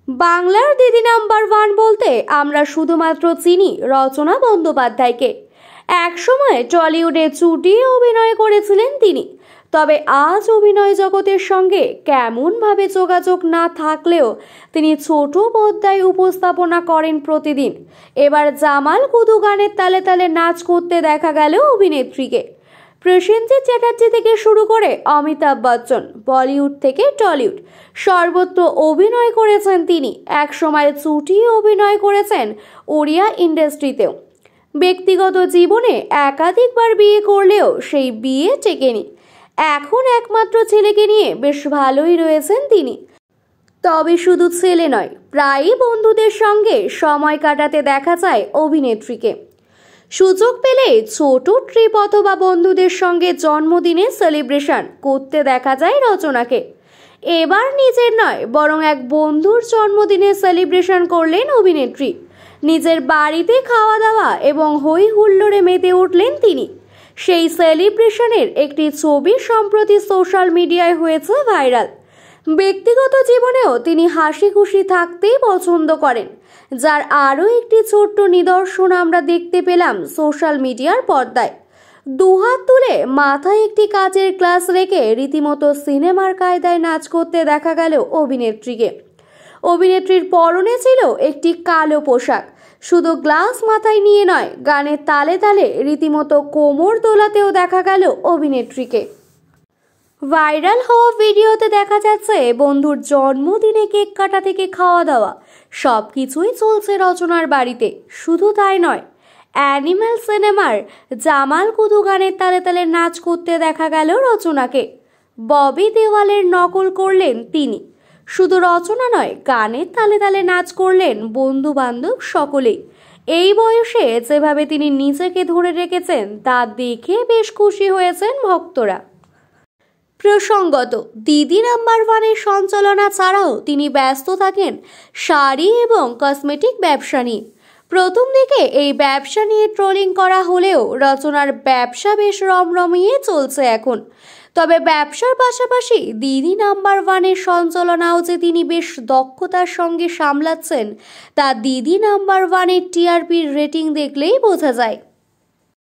বাংলার দিদি number one বলতে আমরা শুধুমাত্র চিনি রচনা বন্দ্যোপাধ্যায়কে। একসময় টলিউডে চুটিয়ে অভিনয় করেছিলেন তিনি। তবে আজ অভিনয় জগতের সঙ্গে কেমনভাবে যোগাযোগ না থাকলেও তিনি ছোট পর্দায় উপস্থাপনা করেন প্রতিদিন। এবার জামাল কুতু গানের তালে তালে নাচ করতে দেখা গেল অভিনেত্রীকে। প্রসেনজিৎ চ্যাটার্জি থেকে শুরু করে অমিতাভ বচ্চন, বলিউড থেকে টলিউড সর্বত্র অভিনয় করেছেন তিনি। একসময় চুটিয়ে অভিনয় করেছেন ওড়িয়া ইন্ডাস্ট্রিতেও। ব্যক্তিগত জীবনে একাধিকবার বিয়ে করলেও সেই বিয়ে টেকেনি। এখন একমাত্র ছেলেকে নিয়ে বেশ ভালোই রয়েছেন তিনি। তবে শুধু ছেলে নয়, প্রায়ই বন্ধুদের সঙ্গে সময় কাটাতে দেখা যায় অভিনেত্রীকে। সুযোগ পেলে ছোট ট্রিপ অথবা বন্ধুদের সঙ্গে জন্মদিনে সেলিব্রেশন করতে দেখা যায় রচনাকে। এবার নিজের নয় বরং এক বন্ধুর জন্মদিনে সেলিব্রেশন করলেন অভিনেত্রী। নিজের বাড়িতে খাওয়া দাওয়া এবং হই হুল্লোড়ে মেতে উঠলেন তিনি। সেই সেলিব্রেশনের একটি ছবি সম্প্রতি সোশ্যাল মিডিয়ায় হয়েছে ভাইরাল। ব্যক্তিগত জীবনেও তিনি হাসি খুশি থাকতেই পছন্দ করেন, যার আরও একটি ছোট্ট নিদর্শন আমরা দেখতে পেলাম সোশ্যাল মিডিয়ার পর্দায়। দুহাত তুলে মাথায় একটি কাচের গ্লাস রেখে রীতিমতো সিনেমার কায়দায় নাচ করতে দেখা গেল অভিনেত্রীকে। অভিনেত্রীর পরনে ছিল একটি কালো পোশাক। শুধু গ্লাস মাথায় নিয়ে নয়, গানের তালে তালে রীতিমতো কোমর দোলাতেও দেখা গেল অভিনেত্রীকে। ভাইরাল হওয়া ভিডিওতে দেখা যাচ্ছে বন্ধুর জন্মদিনে কেক কাটা থেকে খাওয়া দাওয়া সবকিছুই চলছে রচনার বাড়িতে। শুধু তাই নয়, অ্যানিম্যাল সিনেমার জামাল কুতু গানের তালে তালে নাচ করতে দেখা গেল রচনাকে। ববি দেওয়ালের নকল করলেন তিনি। শুধু রচনা নয়, গানের তালে তালে নাচ করলেন বন্ধু বান্ধব সকলেই। এই বয়সে যেভাবে তিনি নিজেকে ধরে রেখেছেন তা দেখে বেশ খুশি হয়েছেন ভক্তরা। প্রসঙ্গত, দিদি নাম্বার ওয়ানের সঞ্চালনা ছাড়াও তিনি ব্যস্ত থাকেন শাড়ি এবং কসমেটিক ব্যবসা নিয়ে। প্রথম দিকে এই ব্যবসা নিয়ে ট্রোলিং করা হলেও রচনার ব্যবসা বেশ রমরমিয়ে চলছে এখন। তবে ব্যবসার পাশাপাশি দিদি নাম্বার ওয়ানের সঞ্চালনাও যে তিনি বেশ দক্ষতার সঙ্গে সামলাচ্ছেন তা দিদি নাম্বার ওয়ানের টিআরপির রেটিং দেখলেই বোঝা যায়।